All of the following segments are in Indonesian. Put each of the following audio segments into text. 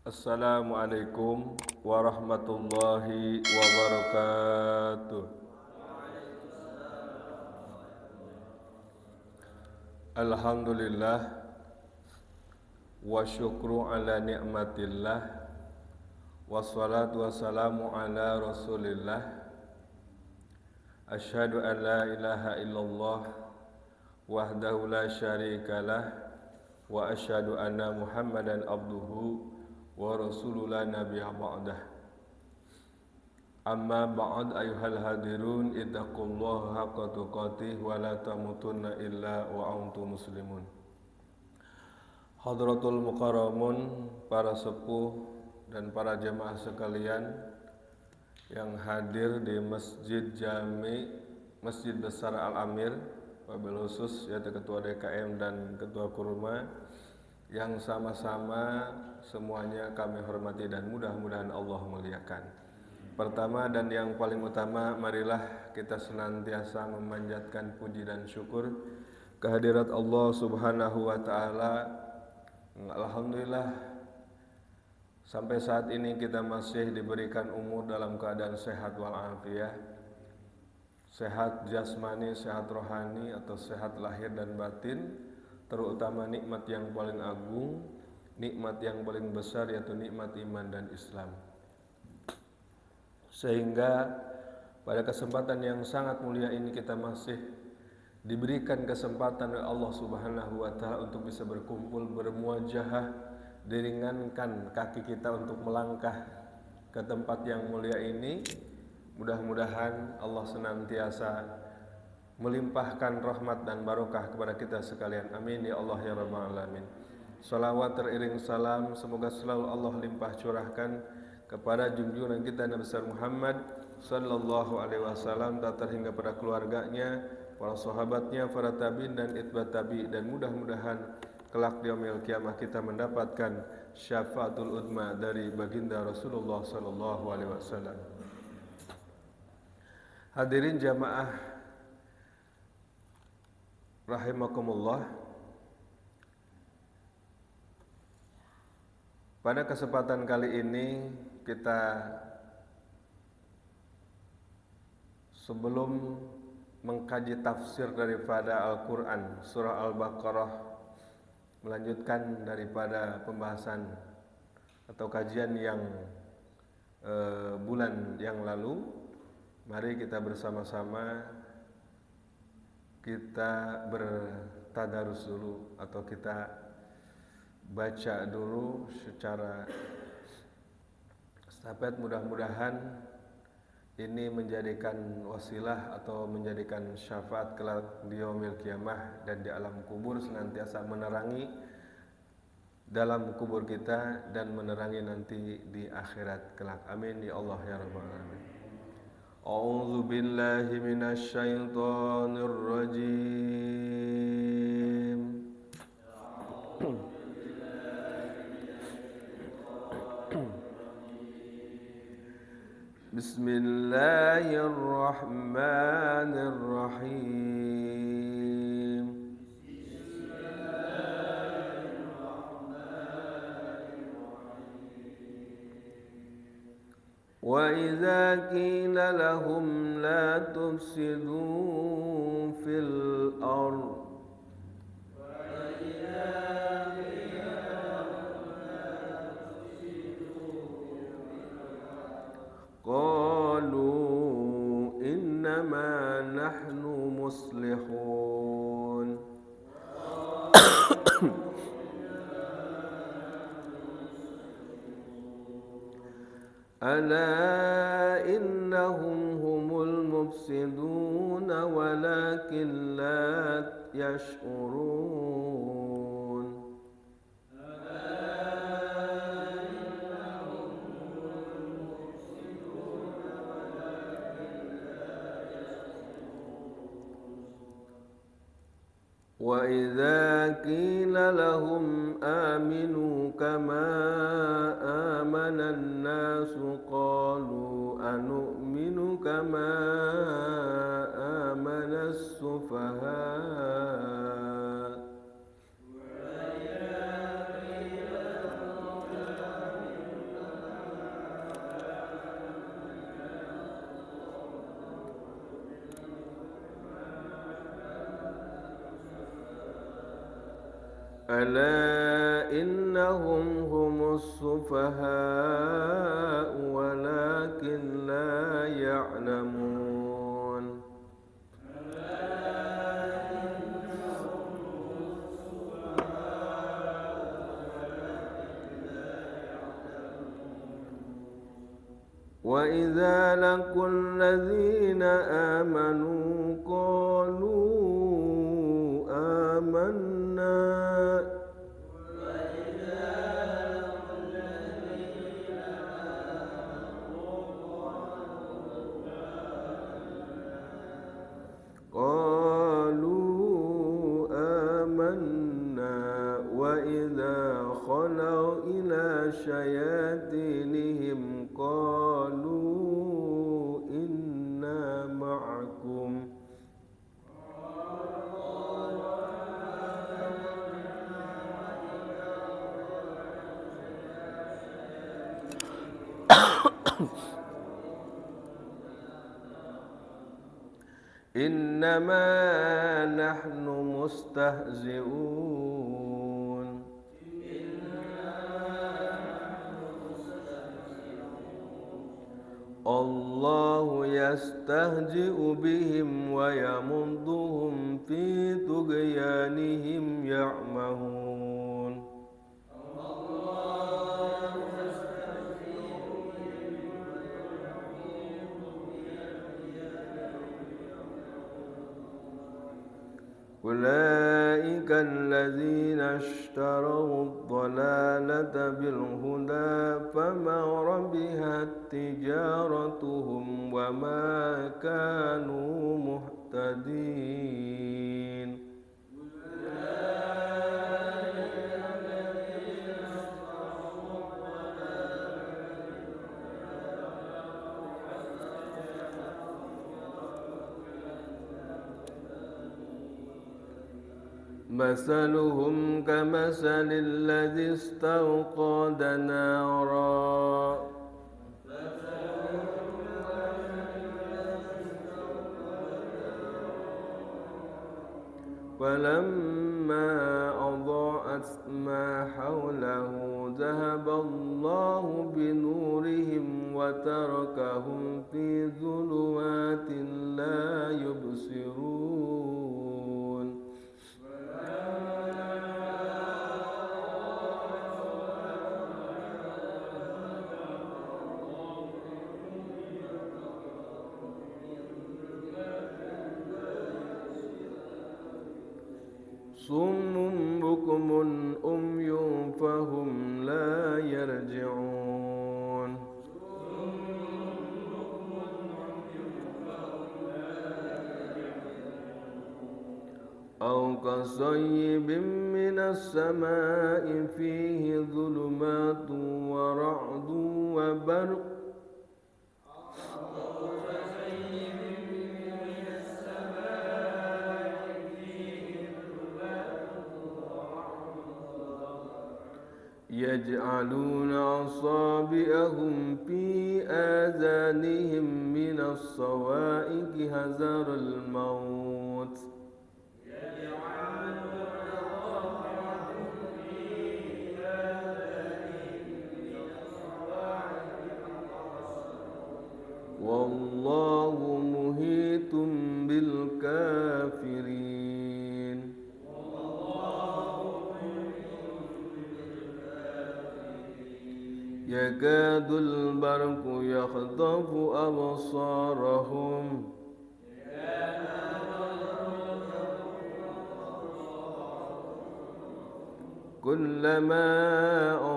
Assalamualaikum warahmatullahi wabarakatuh. Alhamdulillah wa syukru ala ni'matillah wassalatu wassalamu ala rasulillah. Asyhadu an la ilaha illallah wahdahu la syarikalah wa asyhadu anna muhammadan abduhu wa rasulullah nabiyya ba'dah. Amma ba'd ayuhal hadirun ittaqullaha haqqa tuqatih wa la tamutunna illa wa antum muslimun. Hadratul mukarramun, para sepuh dan para jemaah sekalian yang hadir di Masjid Jami, Masjid Besar Al-Amir, wabil khusus yaitu Ketua DKM dan Ketua Kurma, yang sama-sama semuanya kami hormati dan mudah-mudahan Allah muliakan. Pertama dan yang paling utama, marilah kita senantiasa memanjatkan puji dan syukur kehadirat Allah Subhanahu wa taala. Alhamdulillah sampai saat ini kita masih diberikan umur dalam keadaan sehat walafiat. Sehat jasmani, sehat rohani atau sehat lahir dan batin, terutama nikmat yang paling agung, nikmat yang paling besar yaitu nikmat iman dan Islam. Sehingga pada kesempatan yang sangat mulia ini kita masih diberikan kesempatan oleh Allah Subhanahu wa taala untuk bisa berkumpul, bermuajahah, diringankan kaki kita untuk melangkah ke tempat yang mulia ini. Mudah-mudahan Allah senantiasa melimpahkan rahmat dan barokah kepada kita sekalian. Amin ya Allah ya rabbal alamin. Salawat teriring salam semoga selalu Allah limpah curahkan kepada junjungan kita Nabi besar Muhammad sallallahu alaihi wasallam, tak terhingga pada keluarganya, para sahabatnya, para tabi'in dan itba tabi', dan mudah-mudahan kelak di yaumil kiamah kita mendapatkan syafaatul udma dari baginda Rasulullah sallallahu alaihi wasallam. Hadirin jamaah rahimakumullah, pada kesempatan kali ini kita sebelum mengkaji tafsir daripada Al-Quran surah Al-Baqarah, melanjutkan daripada pembahasan atau kajian yang bulan yang lalu, mari kita bersama-sama kita bertadarus dulu atau kita baca dulu secara estafet. Mudah-mudahan ini menjadikan wasilah atau menjadikan syafaat kelak di yaumil kiamah dan di alam kubur, senantiasa menerangi dalam kubur kita dan menerangi nanti di akhirat kelak. Amin ya Allah ya rabbal alamin. A'udzu billahi minasy syaithanir rajim. Bismillahirrahmanirrahim. Wa idza qila lahum la tufsidu fil ardh qalu innama nahnu muslihun. Ala innahum humul mufsidun walakin la yash'urun. Wa idza qila lahum aminu kama amana an-nasu qalu anu'minu kama amana as-sufaha. ألا إنهم هم السفهاء ولكن لا يعلمون وإذا لقوا الذين آمنوا قالوا آمنا وإذا خلوا إلى شياطينهم قالوا إنا معكم إنما نحن مستهزئون الله يستهزئ بهم ويمدهم في طغيانهم يعمهون أولئك الذين اشتروا الضلالة بالهدى فما ربحت تجارتهم وما كانوا مهتدين مثلهم كمثل الذي استوقد نارا فلما أضاءت ما حوله ذهب الله بنورهم وتركهم في ظلمات لا يبصرون صم بكم أمي فهم لا يرجعون أو كصيب من السماء فيه ظلمات ورعد وبرق يجعلون أصابعهم في آذانهم من الصواعق حذر الموت والله محيط بالكافرين يكاد البرق يخطف أبصارهم كلما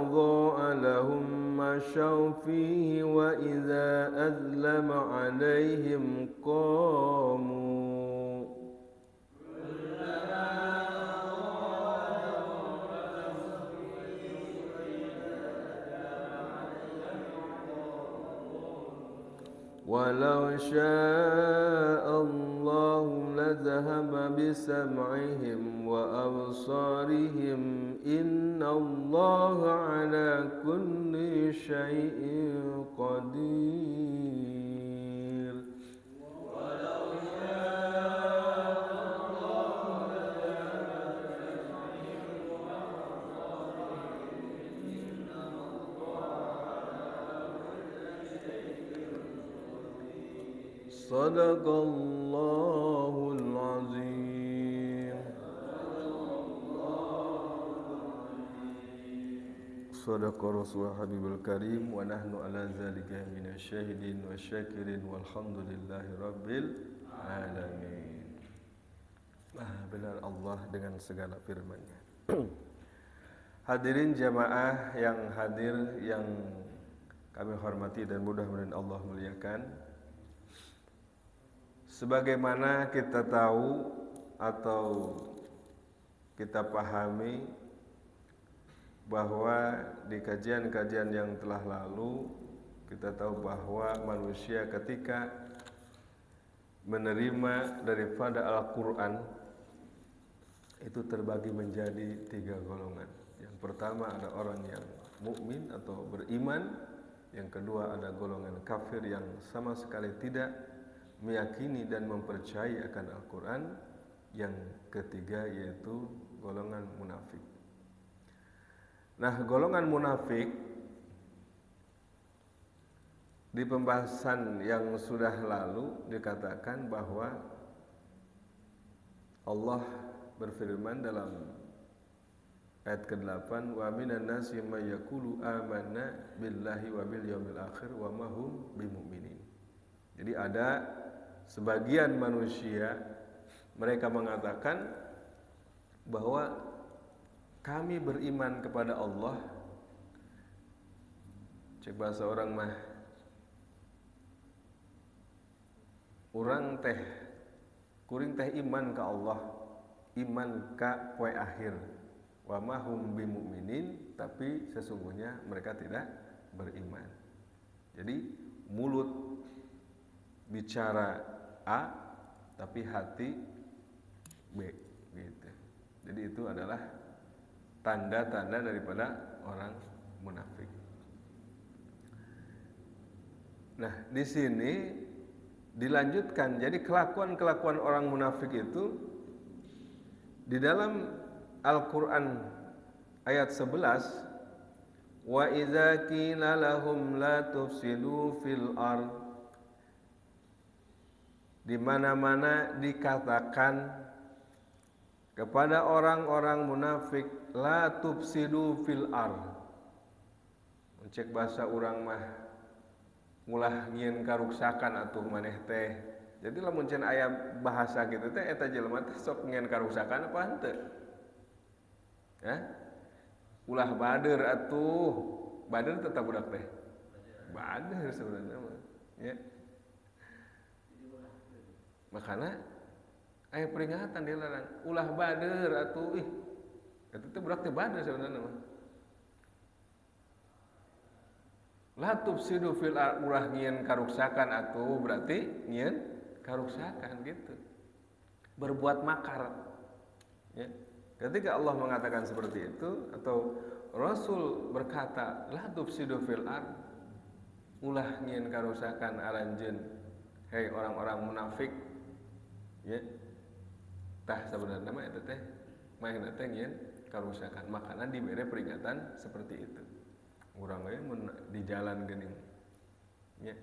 أضاء لهم مشوا فيه وإذا أظلم عليهم قاموا ولو شاء الله لذهب بسمعهم وأبصارهم إن الله على كل شيء قدير Sadaqallahul azim. Sadaqa Rasul Habibul Karim wa nahnu ala zalika minasyahidin wa syakirin walhamdulillahi rabbil alamin. Benar Allah dengan segala firman-Nya. Hadirin jamaah yang hadir yang kami hormati dan mudah-mudahan Allah muliakan. Sebagaimana kita tahu atau kita pahami bahwa di kajian-kajian yang telah lalu kita tahu bahwa manusia ketika menerima daripada Al-Quran itu terbagi menjadi 3 golongan. Yang pertama ada orang yang mukmin atau beriman, yang kedua ada golongan kafir yang sama sekali tidak meyakini dan mempercayai akan Al-Quran, yang ketiga yaitu golongan munafik. Nah, golongan munafik di pembahasan yang sudah lalu dikatakan bahwa Allah berfirman dalam ayat ke-8, wa minan nasi may yaqulu amanna billahi wa bil yaumil akhir wa ma hum bimumin. Jadi ada sebagian manusia mereka mengatakan bahwa kami beriman kepada Allah. Cek bahasa orang mah, urang teh kuring teh iman ke Allah, iman ka poe akhir. Wa ma hum bimumin, tapi sesungguhnya mereka tidak beriman. Jadi mulut bicara A tapi hati B gitu. Jadi itu adalah tanda-tanda daripada orang munafik. Nah, di sini dilanjutkan. Jadi kelakuan-kelakuan orang munafik itu di dalam Al-Quran ayat 11, wa idza qila lahum la tufsidu fil ard, di mana-mana dikatakan kepada orang-orang munafik, la tufsidu fil ard. Cek bahasa urang mah ngulah ngieun karuksakan atuh maneh teh. Jadi lamun cenah aya bahasa kitu teh eta jelema teh sok ngieun karuksakan apa henteu? Ya? Ulah bader atuh. Bader tetap budak teh. Bader sebenarnya mah. Ya. Makanya aya peringatan dilarang. Ulah bader atuh. Ih. Eta teh budak teh bader sebenarnya mah. La tufsidu fil ard, ulah ngieun karuksakan atuh, berarti ngieun karuksakan gitu. Berbuat makar. Ya. Ketika Allah mengatakan seperti itu atau Rasul berkata la tufsidu fil ard, ulah ngieun karusakan aranjeun, hei orang-orang munafik, ya, tah sebenarnya mah eta teh maehna teh ngieun karusakan. Makana dibere peringatan seperti itu. Urang we mun di jalan geuning, ya,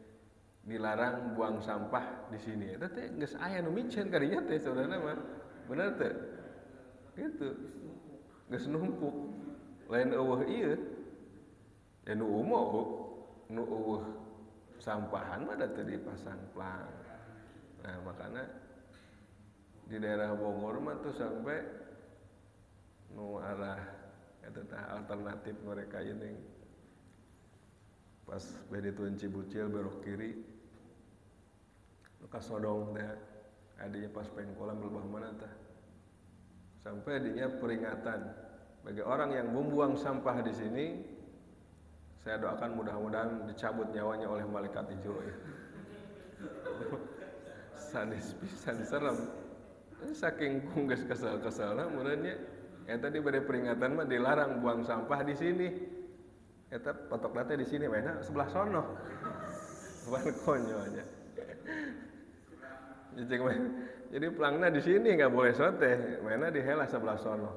dilarang buang sampah di sini. Eta teh geus aya nu micen kadinya teh saudara mah, bener teh? Gitu, geus numpuk, lain eueuh ieu, ya nu eueuh sampahan mah da teu dipasang plang. Nah makanya di daerah Bogor mah tuh sampai nu arah eta teh alternatif mereka ini pas bade tuan Cibucil belok kiri, nu kasodong teh adinya pas pengkolan belebah mana teh. Sampai adanya peringatan bagi orang yang membuang sampah di sini, saya doakan mudah-mudahan dicabut nyawanya oleh malaikat hijau. Sadis pisan serem. Saking geus kesal-kesalna meureunnya eta diberi peringatan mah dilarang buang sampah di sini. Eta patokna teh di sini mainnya sebelah sono. Bukan konyolnya. Jadi pelangna di sini nggak boleh soteh, mainnya di hela sebelah sono.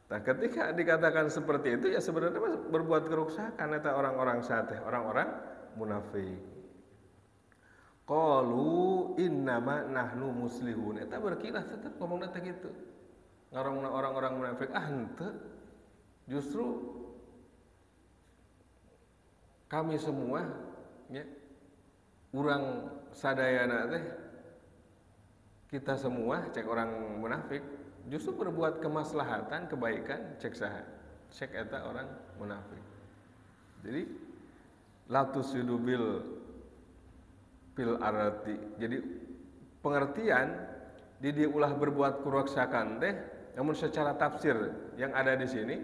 Nah, ketika dikatakan seperti itu ya sebenarnya berbuat kerusakan eta orang-orang sateh, orang-orang munafik. Qalu innama nahnu muslihun. Eta berkilah tetep ngomongna teh kitu. Ngarongna orang-orang munafik henteu. Justru kami semua ya urang sadayana teh kita semua cek orang munafik justru berbuat kemaslahatan kebaikan cek saha cek eta orang munafik. Jadi latusidu bil arati. Jadi pengertian di diulah berbuat kuroksakan teh namun secara tafsir yang ada di sini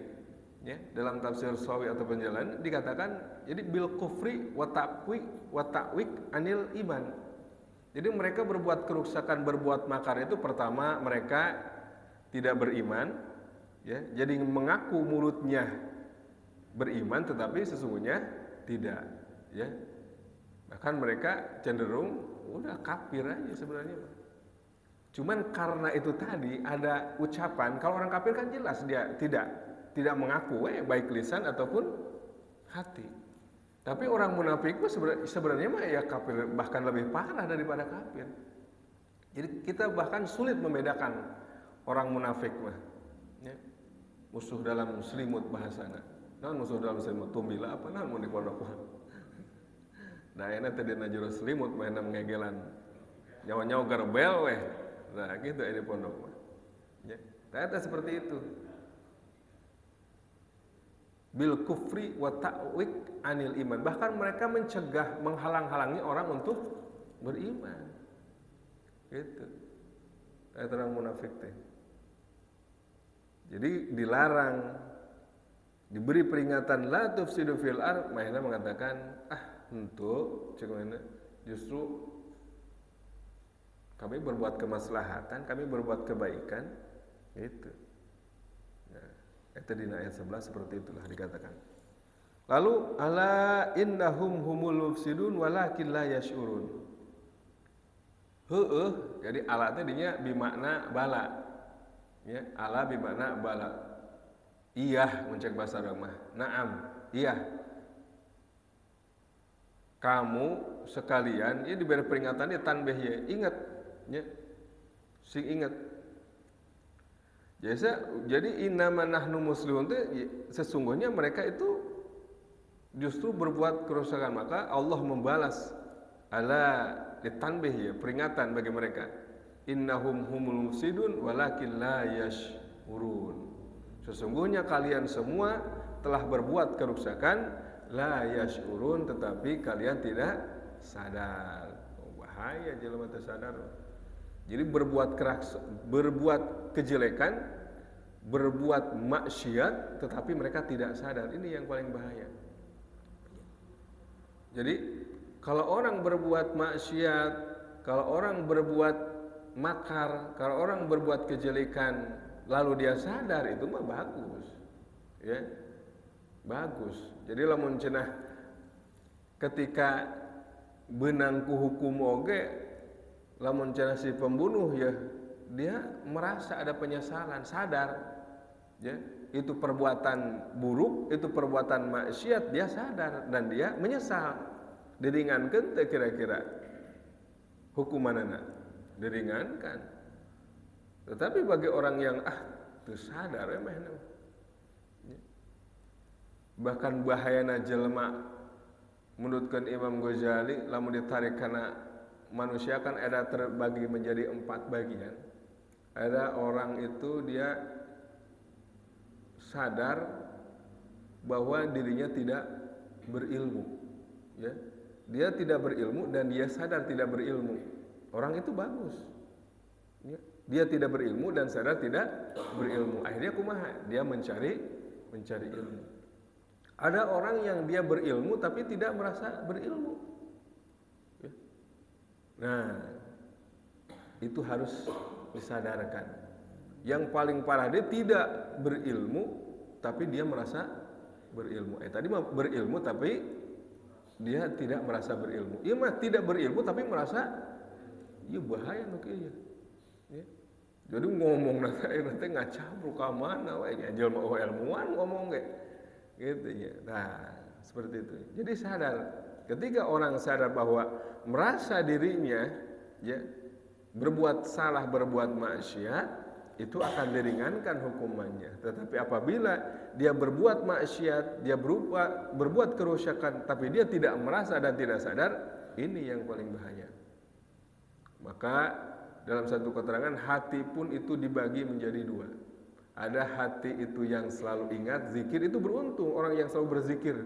ya dalam tafsir Sawi atau penjalan dikatakan jadi bil kufri wa ta'wik anil iman. Jadi mereka berbuat kerusakan, berbuat makar itu pertama mereka tidak beriman ya. Jadi mengaku mulutnya beriman tetapi sesungguhnya tidak ya. Bahkan mereka cenderung udah kafir aja sebenarnya. Cuman karena itu tadi ada ucapan, kalau orang kafir kan jelas dia tidak mengaku baik lisan ataupun hati. Tapi orang munafik sebenarnya mah ya kafir, bahkan lebih parah daripada kafir. Jadi kita bahkan sulit membedakan orang munafik mah. Ya. Musuh dalam selimut bahasana. Nah, musuh dalam selimut tumbila apa nah mun di pondok mah. Daena teh dina jero selimut mah ngegelan. Nyawa-nyawa gerbel weh. Nah, gitu di pondok mah. Ya. Ternyata seperti itu. Bil kufri wa ta'wik anil iman. Bahkan mereka mencegah, menghalang-halangi orang untuk beriman. Gitu. Kayak orang munafik teh. Jadi dilarang, diberi peringatan la tufsidu fil ard, mainnya mengatakan untuk justru kami berbuat kemaslahatan, kami berbuat kebaikan, gitu. Itu di ayat 11 seperti itulah dikatakan. Lalu ala innahum humul mufsidun walakin la yash'urun. Jadi ala teh dinya bimakna bala. Ya, ala bimakna bala. Iya muncak bahasa Arab mah. Naam, iya. Kamu sekalian ya diberi peringatan ya tanbih ya. Ingat ya. Sing ingat. Jadi innama nahnu muslimun itu sesungguhnya mereka itu justru berbuat kerusakan, maka Allah membalas ala ditanbih ya peringatan bagi mereka. Innahum humul mufsidun walakin la yash'urun. Sesungguhnya kalian semua telah berbuat kerusakan la yash'urun tetapi kalian tidak sadar. Bahaya jelema teu sadar. Jadi berbuat kejelekan, berbuat maksiat, tetapi mereka tidak sadar. Ini yang paling bahaya. Jadi kalau orang berbuat maksiat, kalau orang berbuat makar, kalau orang berbuat kejelekan, lalu dia sadar itu mah bagus, ya, bagus. Jadi lamun cenah ketika benangku hukum oge. Lamun cenah si pembunuh ya dia merasa ada penyesalan, sadar ya itu perbuatan buruk, itu perbuatan maksiat, dia sadar dan dia menyesal. Diringankeun teh kira-kira hukumanana diringankan. Tetapi bagi orang yang teu sadar bahkan bahayana jelema menurutkan Imam Ghazali lamun ditarik kana manusia kan ada terbagi menjadi 4 bagian. Ada orang itu dia sadar bahwa dirinya tidak berilmu, ya. Dia tidak berilmu dan dia sadar tidak berilmu. Orang itu bagus. Ya. Dia tidak berilmu dan sadar tidak berilmu. Akhirnya kumaha? Dia mencari ilmu. Ada orang yang dia berilmu tapi tidak merasa berilmu. Nah, itu harus disadarkan. Yang paling parah dia tidak berilmu, tapi dia merasa berilmu. Tadi mah berilmu tapi dia tidak merasa berilmu. Iya mah tidak berilmu tapi merasa, iya bahaya nu kieu ya. Jadi ngomong nanti ngacabruk ka mana we jelema ilmuwan ngomong ge. Gitu ya. Nah, seperti itu. Jadi sadar Ketika orang sadar bahwa merasa dirinya ya berbuat salah, berbuat maksiat, itu akan diringankan hukumannya. Tetapi apabila dia berbuat maksiat, dia berbuat kerusakan, tapi dia tidak merasa dan tidak sadar, ini yang paling bahaya. Maka dalam satu keterangan, hati pun itu dibagi menjadi dua. Ada hati itu yang selalu ingat, zikir itu beruntung. Orang yang selalu berzikir,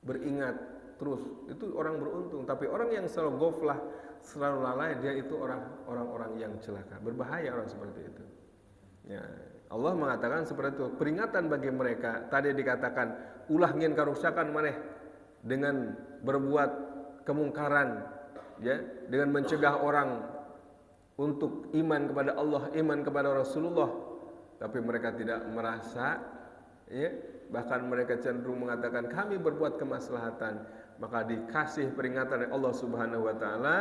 beringat terus, itu orang beruntung. Tapi orang yang selalu ghaflah, selalu lalai, dia itu orang-orang yang celaka. Berbahaya orang seperti itu. Ya, Allah mengatakan seperti itu. Peringatan bagi mereka. Tadi dikatakan ulah ngin karusakan maneh dengan berbuat kemungkaran, ya, dengan mencegah orang untuk iman kepada Allah, iman kepada Rasulullah. Tapi mereka tidak merasa, ya, bahkan mereka cenderung mengatakan kami berbuat kemaslahatan. Maka dikasih peringatan oleh Allah Subhanahu wa taala,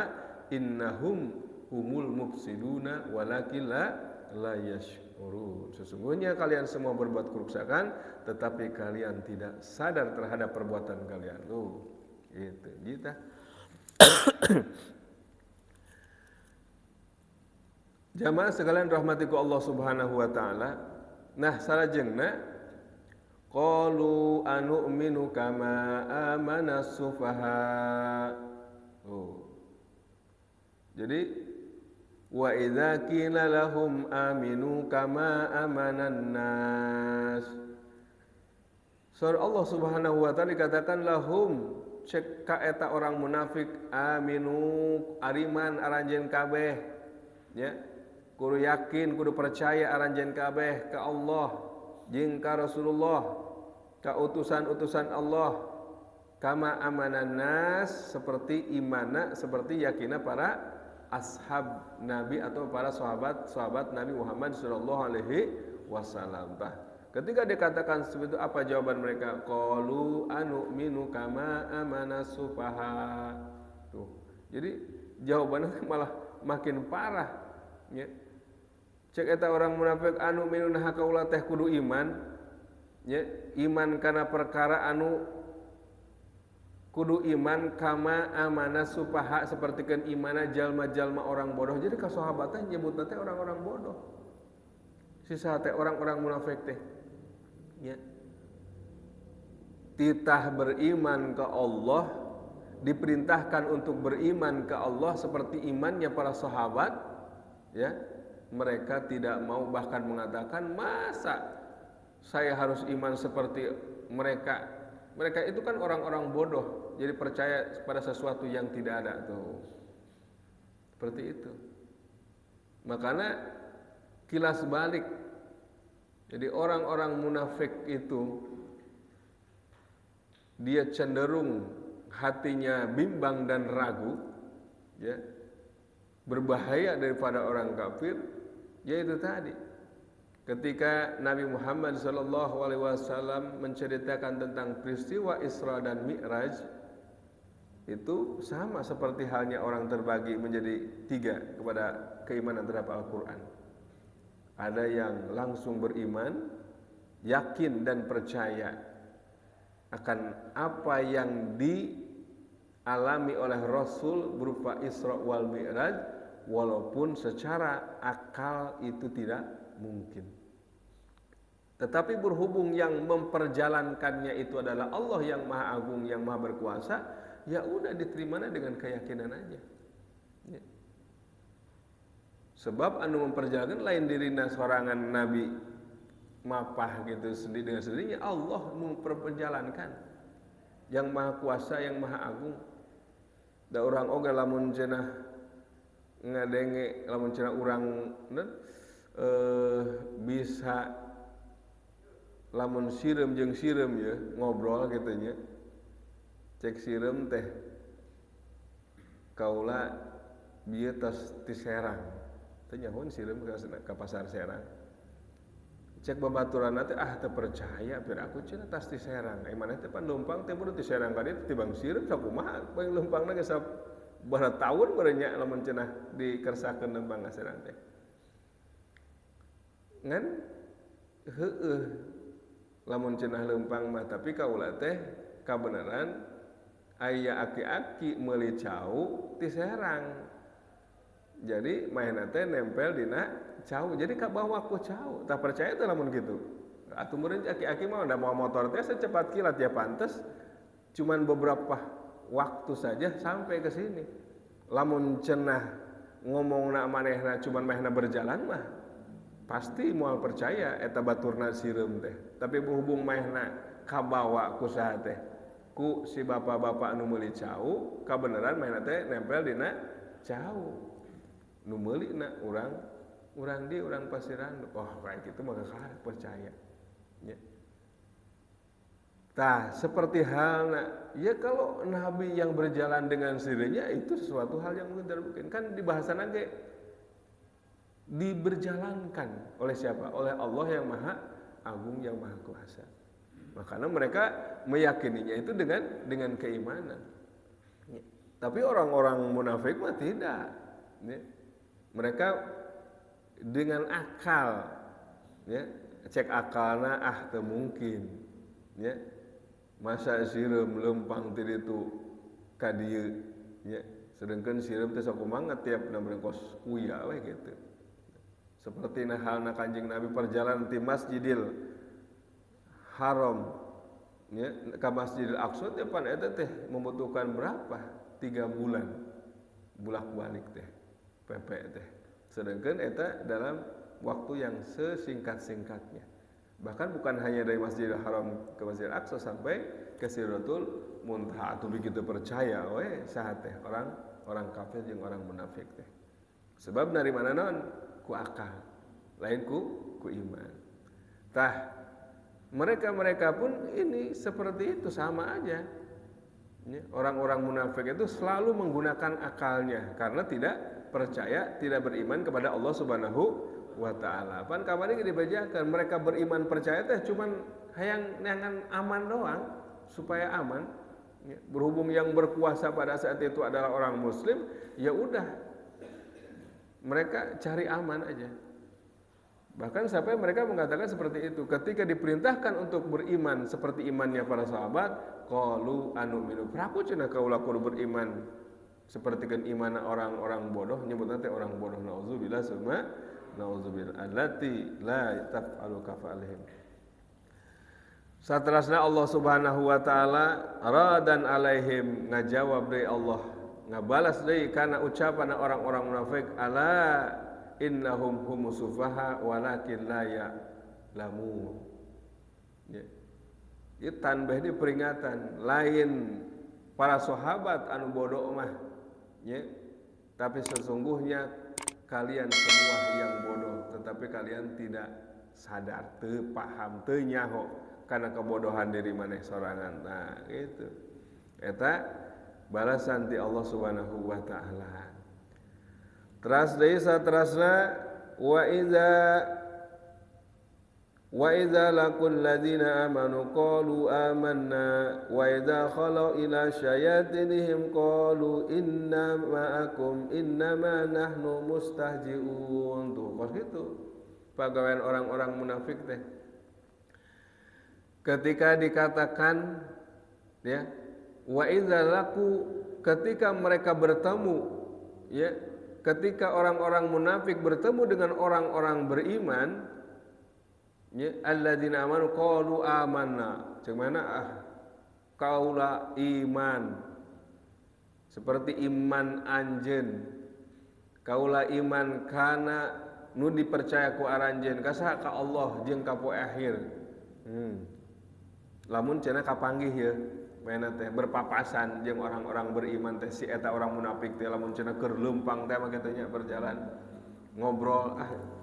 innahum humul mufsiduna walakin la yash'urun. Sesungguhnya kalian semua berbuat kerusakan, tetapi kalian tidak sadar terhadap perbuatan kalian. Itu kita. Jamaah sekalian rahmatiku Allah Subhanahu wa taala. Nah, salajengna qalu anu'minu kama amana sufaha. Jadi wa idza qila lahum aminu kama amanan nas. Surah Allah Subhanahu wa taala dikatakan lahum, cek ka eta orang munafik, aminu ariman aranjeun kabeh, ya. Kudu yakin, kudu percaya aranjeun kabeh ka Allah jeung ka Rasulullah, ka utusan-utusan Allah, kama amanan nas, seperti imana, seperti yakina para ashab Nabi atau para sahabat Nabi Muhammad sallallahu alaihi wasallam. Ketika dikatakan seperti itu, apa jawaban mereka? Qalu anu'minu kama amana sufaha. Tuh. Jadi jawabannya malah makin parah, ya. Cek eta orang munafik, anu minun hakaula teh kudu iman, ya, iman kana perkara anu kudu iman kama amana supaha, sapertikeun imana jalma-jalma orang bodoh. Jadi ka sahabat teh nyebutna teh orang-orang bodoh. Sisa teh orang-orang munafik teh, ya. Titah beriman ke Allah, diperintahkan untuk beriman ke Allah seperti imannya para sahabat, ya. Mereka tidak mau, bahkan mengatakan, masa saya harus iman seperti mereka. Mereka itu kan orang-orang bodoh, jadi percaya pada sesuatu yang tidak ada tuh. Seperti itu. Makanya kilas balik. Jadi orang-orang munafik itu dia cenderung hatinya bimbang dan ragu, ya. Berbahaya daripada orang kafir, yaitu tadi ketika Nabi Muhammad SAW menceritakan tentang peristiwa Isra dan Mi'raj, itu sama seperti halnya orang terbagi menjadi tiga kepada keimanan terhadap Al-Quran. Ada yang langsung beriman, yakin dan percaya akan apa yang dialami oleh Rasul berupa Isra wal Mi'raj, walaupun secara akal itu tidak mungkin. Tetapi berhubung yang memperjalankannya itu adalah Allah yang Maha Agung, yang Maha Berkuasa, ya udah diterimanya dengan keyakinan aja, ya. Sebab anu memperjalankan lain dirina sorangan Nabi mapah gitu sendiri dengan sendirinya, Allah memperjalankan, yang Maha Kuasa, yang Maha Agung. Da urang oge lamun cenah ngadenge, lamun cenah urang bisa lamun sireum jeung sireum ya ngobrol gitu nya. Cek sireum teh kaula bieu tos ti Serang. Teh nyahoan sireum ka pasar Serang. Cek babaturanna teh teu percaya pir aku cenah tas ti Serang. Ai maneh teh pan lumpang teh murid ti Serang ka dieu tibang sireum sakumaha bang lumpangna geus sabaraha taun baru nya lamun cenah dikersakeun lempang ka Serang teh. Ngan heueuh lamun cenah lempang mah, tapi kaula teh kabenaran aya aki-aki meuli cau ti serang. Jadi mainna teh nempel dina cau. Jadi kabawa ku cau. Tak percaya teh lamun kitu. Atuh meureun aki-aki mah da mau motor teh secepat kilat ya pantes cuman beberapa waktu saja sampai ke sini. Lamun cenah ngomongna manehna cuman manehna berjalan mah pasti moal percaya eta baturna sireum teh. Tapi berhubung manehna kabawa ku saha teh? Ku si bapak-bapak nu meuli cau, kabeneran manehna teh nempel dina cau. Nu meulina urang di urang Pasiran. Oh, kayak gitu mah percaya. Ya. Tah, seperti halnya, ya kalau Nabi yang berjalan dengan sendirinya itu sesuatu hal yang mungkin. Kan di bahasa nage diberjalankan oleh siapa? Oleh Allah yang Maha Agung, yang Maha Kuasa. Makanya mereka meyakininya itu dengan keimanan. Ya. Tapi orang-orang munafik mah tidak. Ya. Mereka dengan akal, ya, cek akalna teu mungkin. Ya. Masa sireum lempang ti ditu ka dieu nya sedengkeun sireum teh sakumaha tiapna brengkos kuya we kitu. Sapertina halna Kanjeng Nabi perjalanan ti Masjidil Haram nya ka Masjidil Aqsa teh pan eta teh membutuhkan berapa? 3 bulan bolak-balik teh pepe teh. Sedengkeun eta dalam waktu yang sesingkat-singkatnya. Bahkan bukan hanya dari Masjidil Haram ke Masjidil Aqsa sampai ke Sidratul Muntaha. Atuh begitu percaya we saha teh orang kafir jeung orang munafik teh. Sebab dari mana naon? Ku akal. Lain ku iman. Tah mereka pun ini seperti itu sama aja. Orang-orang munafik itu selalu menggunakan akalnya karena tidak percaya, tidak beriman kepada Allah Subhanahu wa ta'ala. Pan kamari dibajakan mereka beriman percaya teh cuman hayang neangan aman doang supaya aman. Berhubung yang berkuasa pada saat itu adalah orang muslim, ya udah mereka cari aman aja. Bahkan sampai mereka mengatakan seperti itu ketika diperintahkan untuk beriman seperti imannya para sahabat, qalu anu'minu. Praku cenah kaula kudu beriman seperti kan iman orang-orang bodoh, nyebutna teh orang bodoh, nauzubillah summa nauzubillah allati la taf'alu kafa'alihim. Saterasna Allah Subhanahu wa taala radan alaihim ngajawab deui Allah, ngabalas deui kana ucapan orang-orang munafik, ala innahum humus sufaha walakin la ya'lamun. Ya. Ieu tanbih di peringatan lain para sahabat anu bodoh mah ya, tapi sesungguhnya kalian semua yang bodoh, tetapi kalian tidak sadar, teu paham, teu nyaho karena kebodohan diri maneh sorangan. Nah, gitu. Eta balasan ti Allah Subhanahu wa taala. Teras deui saterasna wa idza laqul ladzina amanu qalu amanna wa idza khalu ila syayatinihim qalu inna ma'akum innama nahnu mustahji'un. Tuh kos gitu pagawean orang-orang munafik teh ketika dikatakan ya wa idza laqu, ketika mereka bertemu ya, ketika orang-orang munafik bertemu dengan orang-orang beriman ya, alladzina amanu qalu amanna, cek mana kaula iman seperti iman anjeun, kaula iman kana nu dipercaya ku aranjeun kasaha ka Allah jeung ka poe akhir. Lamun cenah kapanggih ya mainna teh berpapasan jeung orang-orang beriman teh si eta orang munafik teh lamun cenah keur leumpang teh mah kitu nya berjalan ngobrol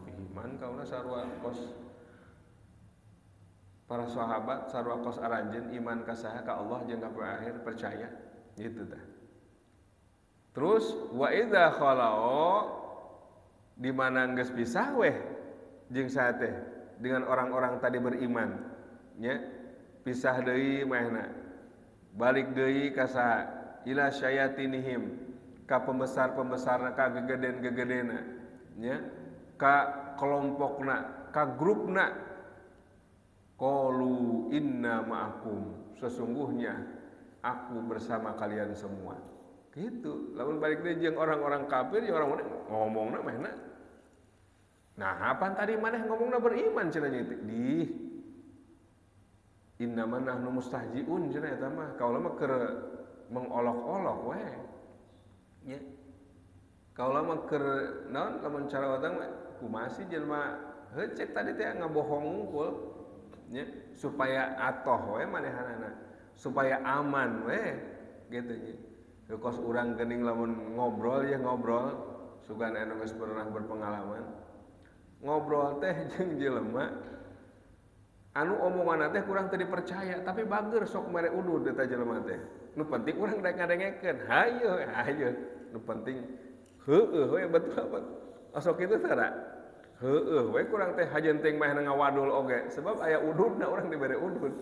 iman kaula sarua kos para sahabat sarua kos aranjeun iman ka saha ka Allah jeung ka poe akhir percaya gitu tah. Terus wa idza khalau di mana geus pisah weh jeung saha teh dengan orang-orang tadi beriman nya, pisah deui mahna balik deui ka saha ila syayatinihim ka pembesar-pembesarna ka gegeden-gegedena nya, ka kelompokna ka grupna qalu inna ma'akum, sesungguhnya aku bersama kalian semua. Gitu. Lamun balik deui jeung orang-orang kafir jeung orang-orang ngomongna mehna. Nah, apa tadi maneh ngomongna beriman cenah nya di innama nahnu mustahjiun cenah eta mah kaula mah keur mengolok-olok we. Nya. Kaula mah keur naon lamun cara otang mah kumaha sih jelema heucek tadi teh ngabohong unggul nya supaya atoh we manehanana supaya aman we gitu nya. Kos urang geuning lamun ngobrol ya ngobrol sugan anu geus pernah berpengalaman. Ngobrol teh jeung jelema anu omonganna teh kurang teu dipercaya tapi bager sok mere udud eta jelema teh. Nu penting urang rek ngadengekeun. Hayu. Nu penting heueuh we betul apa. Asok kitu tara. Heueuh we kurang teh hajenting mah ngawadul oge sebab aya ududna urang dibere udud.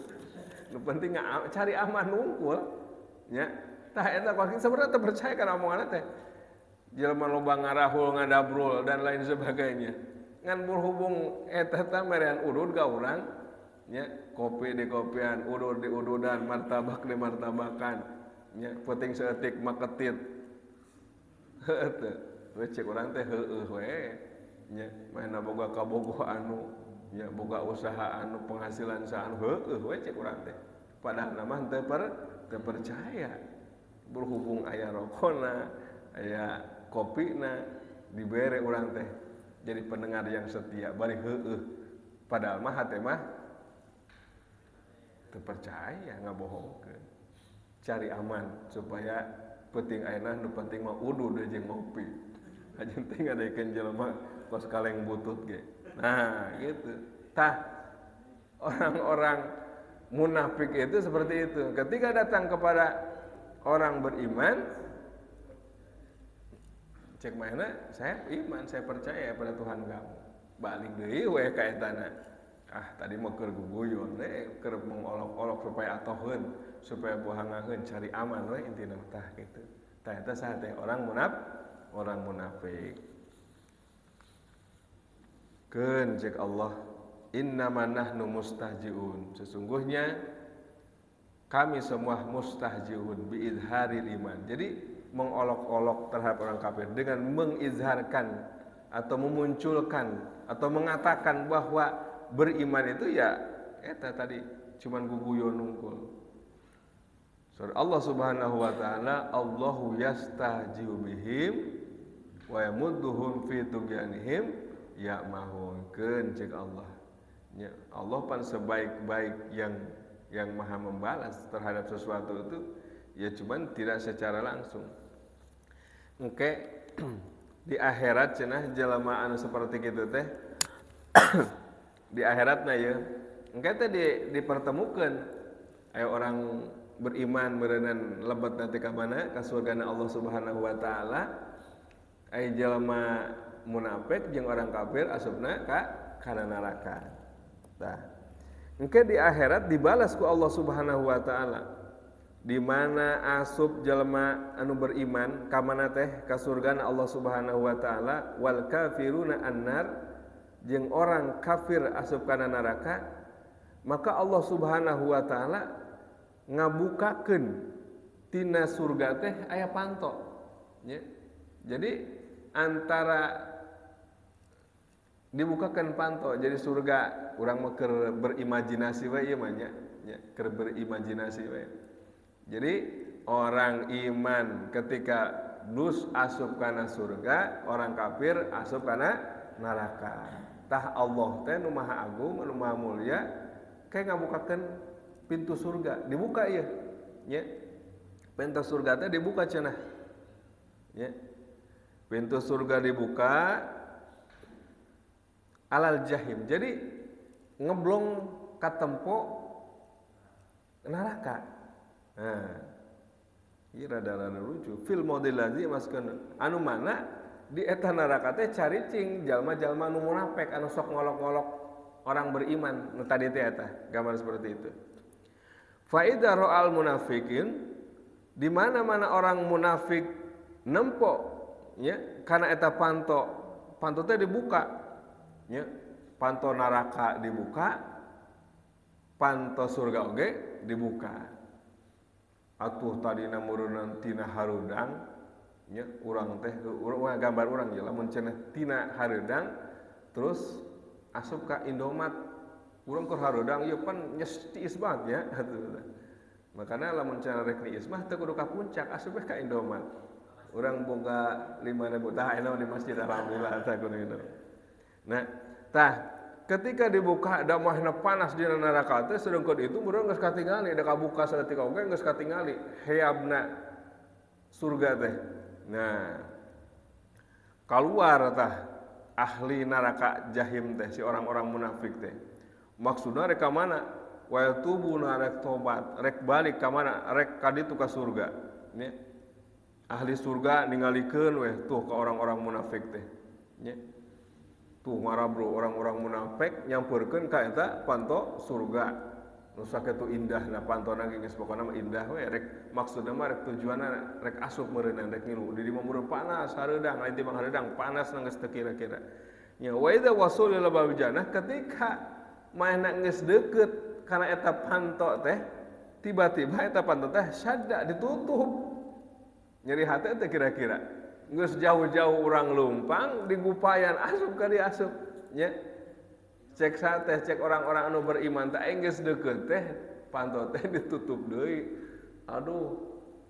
Nu penting cari aman nungkul nya. Tah eta kos sebenarnya teu percaya kana omonganna teh. Jelema loba ngarahul ngadabrul dan lain sebagainya. Ngan berhubung eta teh merean udud ka urang nya kopi di kopian, udud di ududan, martabak di martabakan. Nya penting saeutik maketit. Heueuh. We cek urang teh heueuh we. Nya mana boga kabogoh anu nya boga usaha anu penghasilan saanu heueuh we cek urang teh. Padahal mah teu percaya. Berhubung aya rokona, aya kopina dibere urang teh jadi pendengar yang setia bari heueuh padahal mah hate mah teu percaya ngabohongkeun cari aman supaya penting ayeuna nu penting mah udud jeung ngopi ajeun teh ngadekeun jelema kos kaleng butut ge nah gitu tah orang-orang munafik itu seperti itu ketika datang kepada orang beriman cek mana saya iman saya percaya pada Tuhan kamu balik deui we ka etana tadi mah keur guguyon keur mengolok-olok supaya atoheun supaya bohangaheun cari aman we intina tah kitu tah eta saha teh orang munafik keun cek Allah innama nahnu mustahjiun sesungguhnya kami semua mustahjiun biizharil iman. Jadi mengolok-olok terhadap orang kafir dengan mengizharkan atau memunculkan atau mengatakan bahwa beriman itu ya eta tadi cuman guguyon nungkul. Surah Allah Subhanahu wa taala Allahu yastahjiu bihim wa yamudduhum fi tughyanihim ya'mahun keun cek Allah. Ya, Allah pan sebaik-baik yang maha membalas terhadap sesuatu itu ya cuman tidak secara langsung. Engke di akhirat cenah jelema anu seperti kitu teh di akhiratna ya engke teh dipertemukeun aya orang beriman meureunnan lebet nanti ka mana ka surgana Allah Subhanahu wa taala aya jelema munafik jeung orang kafir asupna kana neraka. Tah engke di akhirat dibalas ku Allah Subhanahu wa taala. Di mana asup jelema anu beriman ka mana teh ka surgana Allah Subhanahu wa taala wal kafiruna annar jeung orang kafir asup kana neraka maka Allah Subhanahu wa taala ngabukakeun tina surga teh aya panto nya. Jadi antara dibukakan panto jadi surga urang mah keur berimajinasi we ieu mah nya keur berimajinasi we. Jadi orang iman ketika dus asup kana surga, orang kafir asup kana neraka. Tah Allah teh nu maha agung, nu maha mulia, kae ngabukakeun pintu surga, dibuka ieu. Nya. Pintu surga teh dibuka cenah. Nya. Pintu surga dibuka alal jahim. Jadi ngeblong katempo neraka. Nah, ieu rada-rada lucu. Fil model lazi maskeun anu mana di eta neraka teh caricing jalma-jalma nu munafik anu sok ngolok-ngolok orang beriman nu tadi teh eta, gambar seperti itu. Fa idza ra'al munafiqin di mana-mana orang munafik nempo nya kana eta panto teh dibuka nya panto neraka dibuka panto surga oge dibuka atuh tadina murunan tina harudang nya urang teh urang gambar urang je lamun cenah tina harudang terus asup ka Indomaret urang keur harudang ieu pan nyes tiis banget ya atuh. Makana lamun cenah rek niis mah teu kudu ka puncak asup ka Indomaret. Urang boga 5.000 tah aya di masjid alhamdulillah tah kudu itu. Nah, tah ketika dibuka damahna panas di neraka teh sedengkeun itu urang geus katingali da kabuka saeutik oge geus katingali heabna surga teh. Nah, keluar tah ahli neraka jahim teh si orang-orang munafik teh. Maksudna rek ka mana? Wa yatubuna rek tobat, rek balik ka mana? Rek ka ditu ka surga. Nya. Ahli surga ningalikeun weh tuh ke orang-orang munafik teh. Nya. Tuh marah bro orang-orang munafik nyampeurkeun ka eta panto surga. Nu sakitu indahna pantona geus pokona mah indah we rek maksudna mah rek tujuanna rek asup meureunna rek ngilu di dieu meureun panas hareudang lain timang hareudang panas geus teu kira-kira. Nya wa idza wasul ila babil jannah ketika maena geus deukeut kana eta panto teh tiba-tiba eta panto teh syadda ditutup. Nyeri hati teh kira-kira geus jauh-jauh urang lumpang digupayan asup ka dieu asup nya. Cek sateh cek orang-orang anu beriman teh geus deukeut teh panto teh ditutup deui. Aduh,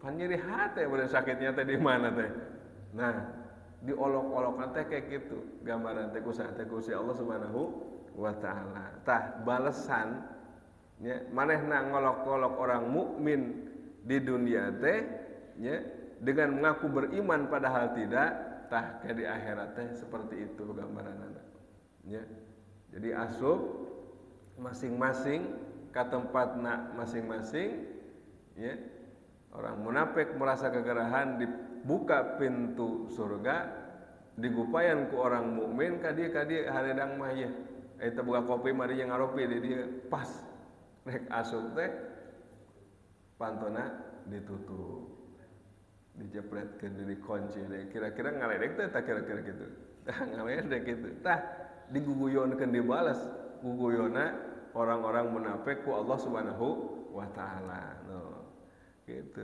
pan nyeri hate beureun sakitnya teh di mana teh. Nah, diolok-olokna teh kayak kitu. Gambaran teh ku saha teh ku si Allah Subhanahu wa taala. Tah balesan nya manehna ngolok-olok orang mukmin di dunia teh nya dengan mengaku beriman padahal tidak, tah ke di akhirat teh seperti itu gambaranna. Nya. Jadi asup masing-masing ke tempatna masing-masing ya. Orang munafik merasa kegerahan dibuka pintu surga digupayan ku orang mukmin ka dieu hareudang mah ye. Eta boga kopi mari yang ngaropi di dieu pas rek asup teh pantona ditutup. Dijepretkeun dikunci deh. Kira-kira ngaledek teh tah kira-kira kitu. Tah ngaledek kitu. Tah diguguyonkeun dibalas guguyona orang-orang munafik ku Allah Subhanahu wa taala. No. Gitu.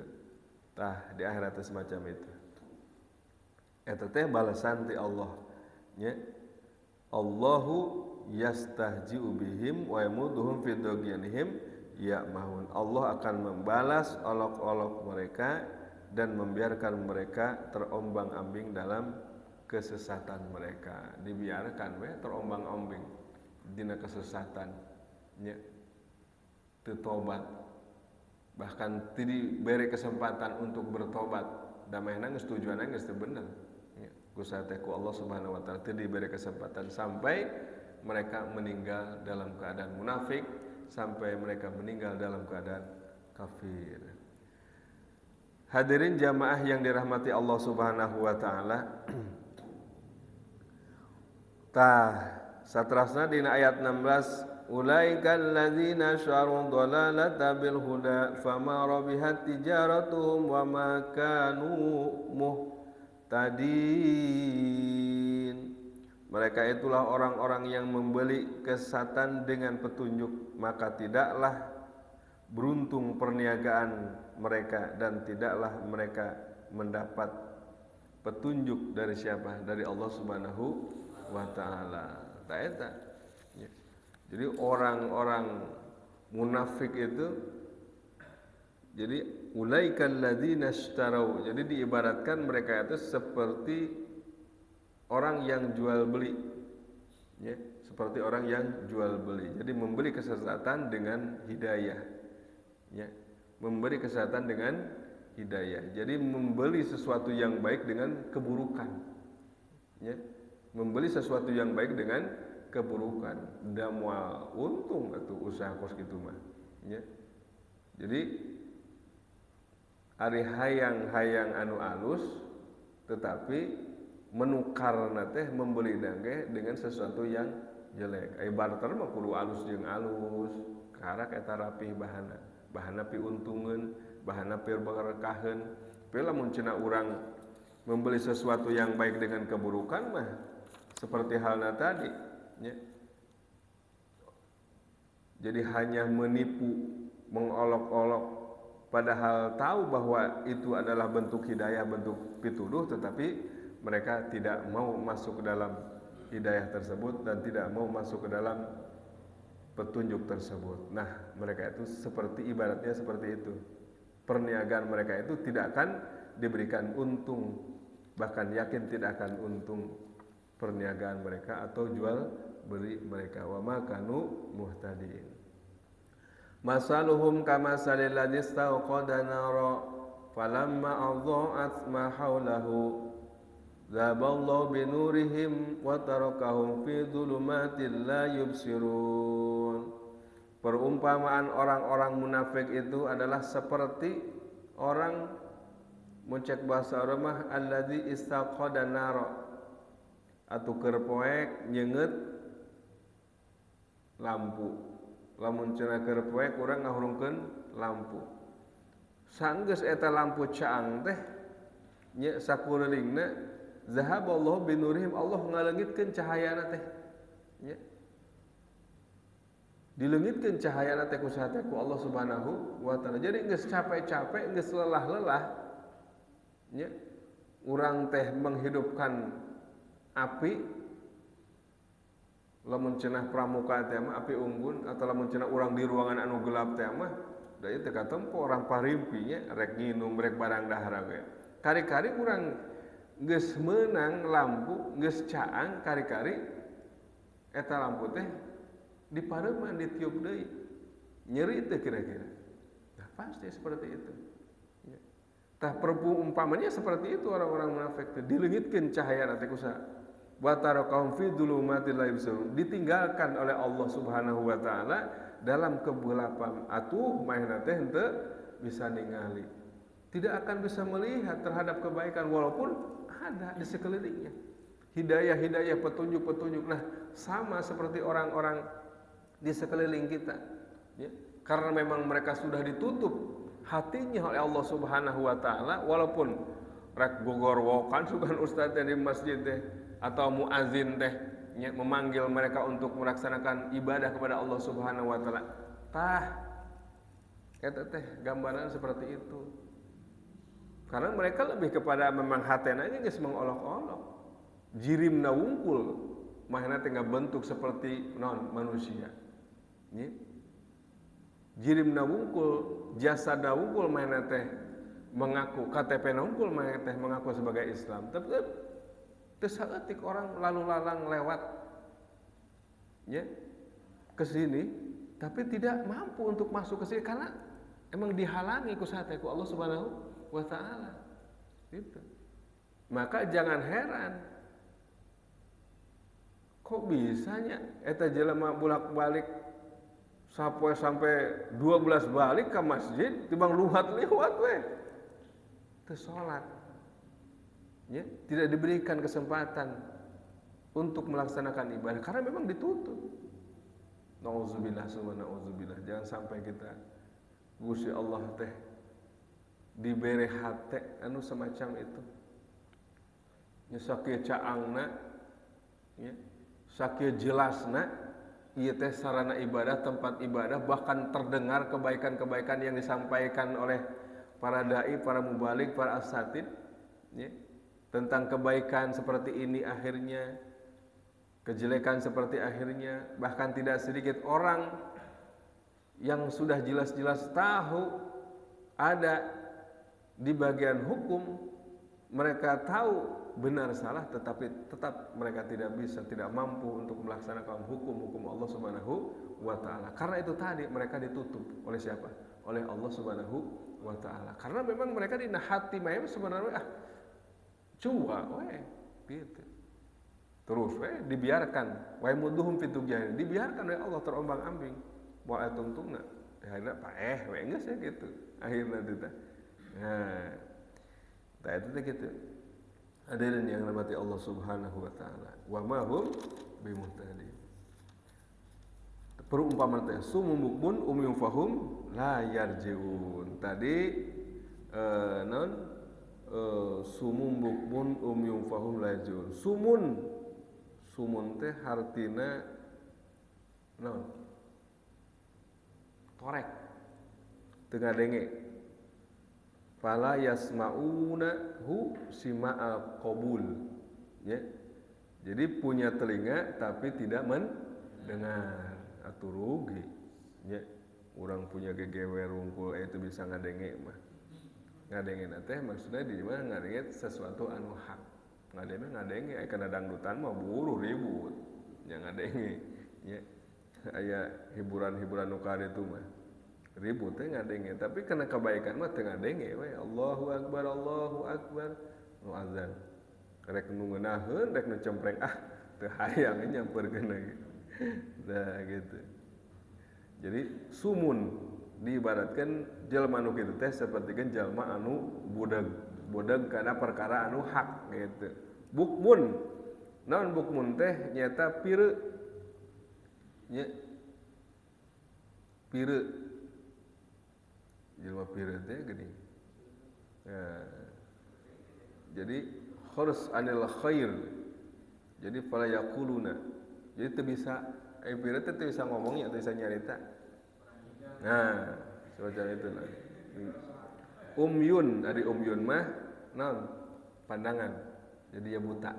Tah di akhirat semacam itu. Eta teh balasan ti Allah. Nya. Allahu yastahzi'u bihim wa yamuduhum fi tughyanihim ya'mahun. Allah akan membalas olok-olok mereka dan membiarkan mereka terombang-ambing dalam kesesatan mereka, dibiarkan we terombang-ambing dina kesesatan nya teu tobat bahkan teu diberi kesempatan untuk bertobat da mahna geus tujuanna geus teu bener nya ku sateh ku Allah Subhanahu wa taala teu diberi kesempatan sampai mereka meninggal dalam keadaan munafik sampai mereka meninggal dalam keadaan kafir. Hadirin jamaah yang dirahmati Allah Subhanahu wa taala. Tah saterasna dina ayat 16 ulaikal ladzina syarru dhalalata bil huda fama rabihat tijaratuhum wa ma kanu muhtadin. Mereka itulah orang-orang yang membeli kesesatan dengan petunjuk, maka tidaklah beruntung perniagaan mereka dan tidaklah mereka mendapat petunjuk dari siapa? Dari Allah Subhanahu wa ta'ala. Eta. Ya. Jadi orang-orang munafik itu jadi ulaikal ladzina ishtarau. Jadi diibaratkan mereka itu seperti orang yang jual beli. Ya, seperti orang yang jual beli. Jadi membeli kesesatan dengan hidayah. Ya. Memberi kesesatan dengan hidayah. Jadi membeli sesuatu yang baik dengan keburukan. Ya. Membeli sesuatu yang baik dengan keburukan, da moal untung atuh usaha kos kitu mah nya. Jadi ari hayang-hayang anu alus tetapi menukarna teh membeli dage dengan sesuatu yang jelek. Ai barter mah kudu alus jeung alus, karak eta rapih bahanna. Bahanna piuntungeun, bahanna berberkaheun. Tapi lamun cenah urang membeli sesuatu yang baik dengan keburukan mah seperti halnya tadi ya. Jadi hanya menipu, mengolok-olok padahal tahu bahwa itu adalah bentuk hidayah, bentuk pituduh, tetapi mereka tidak mau masuk ke dalam hidayah tersebut dan tidak mau masuk ke dalam petunjuk tersebut. Nah, mereka itu seperti ibaratnya seperti itu. Perniagaan mereka itu tidak akan diberikan untung, bahkan yakin tidak akan untung perniagaan mereka atau jual beli mereka. Wa ma kanu muhtadin. Masaluhum kamasalil ladzi istawqada nara falamma adha'at ma hawlahu dzaballahu binurihim wa tarakahum fi dhulumatin la yubsirun. Perumpamaan orang-orang munafik itu adalah seperti orang muncak bahasa Arab alladzi istaqada nara atuh keur poek nyeungeut lampu. Lamun cenah keur poek urang ngahurungkeun lampu. Sanggeus eta lampu caang teh nya sakurelingna zahaballahu binurihim, Allah ngaleungitkeun cahayana teh. Nya. Dileungitkeun cahayana teh ku saha teh ku Allah Subhanahu wa taala. Jadi geus capek-capek, geus lelah-lelah nya urang teh menghidupkan api, lamun cenah pramuka teh mah api unggun, atau lamun cenah urang di ruangan anu gelap teh mah da ieu teh katempo orang parimpi nya rek nginum rek barang dahar we. Kari-kari urang geus meunang lampu geus caang, kari-kari eta lampu teh dipareuman ditiup deui. Nyeri teh kira-kira. Nah, pasti seperti itu. Ya. Tah perumpamannya seperti itu orang-orang munafik teh dileungitkeun cahaya teh ku saha? Wa tarakahum fi dhulumatil la yubsirun, ditinggalkan oleh Allah Subhanahu wa taala dalam kegelapan. Atuh maehna teh henteu bisa ningali. Tidak akan bisa melihat terhadap kebaikan walaupun ada di sekelilingnya. Hidayah-hidayah, petunjuk-petunjuk. Nah, sama seperti orang-orang di sekeliling kita. Ya. Karena memang mereka sudah ditutup hatinya oleh Allah Subhanahu wa taala, walaupun rek gogorwokan sugan ustaz di masjid teh atau muazin teh memanggil mereka untuk melaksanakan ibadah kepada Allah Subhanahu wa taala. Tah eta teh gambaran seperti itu. Karena mereka lebih kepada memang hatena geus mengolok-olok. Jirimna wungkul, mahna teh bentuk seperti non manusia. Nya. Jirimna wungkul, jasada wungkul mahna teh mengaku, KTP wungkul mahna teh mengaku sebagai Islam. Tapi tersaetik orang lalu lalang lewat ya ke sini, tapi tidak mampu untuk masuk ke sini karena emang dihalangi ku saha ku Allah Subhanahu wa taala. Gitu. Maka jangan heran kok bisanya eta jelema bolak-balik sampai 12 balik ke masjid timbang luhat-liwat we teu salat. Ya, tidak diberikan kesempatan untuk melaksanakan ibadah karena memang ditutup. Nauzubillah summa nauzubillah. Jangan sampai kita Gusti Allah teh dibere hate anu semacam itu. Nya sakieu caangna, ya, sakieu jelasna ieu teh sarana ibadah, tempat ibadah, bahkan terdengar kebaikan-kebaikan yang disampaikan oleh para dai, para mubalik, para asatid, ya. Tentang kebaikan seperti ini akhirnya, kejelekan seperti akhirnya, bahkan tidak sedikit orang yang sudah jelas-jelas tahu ada di bagian hukum, mereka tahu benar salah, tetapi tetap mereka tidak bisa, tidak mampu untuk melaksanakan hukum-hukum Allah Subhanahu wa taala. Karena itu tadi mereka ditutup oleh siapa? Oleh Allah Subhanahu wa taala. Karena memang mereka di hati mereka sebenarnya cua we gitu. Terus we dibiarkan wa muduhum fitugyah, dibiarkan oleh Allah terombang-ambing moal tungtungna. Akhirnya we geus ya gitu. Akhirnya teh. Nah, tah itu teh gitu. Hadirin yang dirahmati Allah Subhanahu wa taala. Wa ma hum bimuhtadin. Perumpamaan teh sumum bukmun umyum fahum la yarjiun. Tadi sumum bukmun umyum fahum la yarjiun. Sumun teh hartina torek teu ngadenge fala yasmauna hu sima'al qabul ya. Jadi punya telinga tapi tidak mendengar atuh rugi ya. Urang punya gegewer wungkul itu bisa ngadenge mah. Ngadenge teh maksudnya di mana ngadenge sesuatu anu hak. Ngadenge aya kana dangdutan mah buru ribut. Nya ngadenge ya. Aya hiburan-hiburan nu kaditu mah. Ribut teh ngadenge, tapi kena kebaikan mah teu ngadenge we. Allahu akbar, Allahu akbar. Nu azan. Rek nu ngeunaheun, rek nu cempreng teu hayang nyampeurkeun lagi. Nah gitu. Jadi sumun diibaratkan jelema nu kitu teh sapertikeun jalma anu budeg kana perkara anu hak gitu. Bukmun. Naon bukmun teh nyaeta pireu. Nya pireu. Jelema pireu teh geuning. Ya. Jadi khurs anil khair. Jadi fala yaquluna. Jadi teu bisa pireu teh teu bisa ngomongnya, teu bisa nyarita. Nah, semacam itu lah. Umyun, ari umyun mah naon? Pandangan. Jadi ya buta.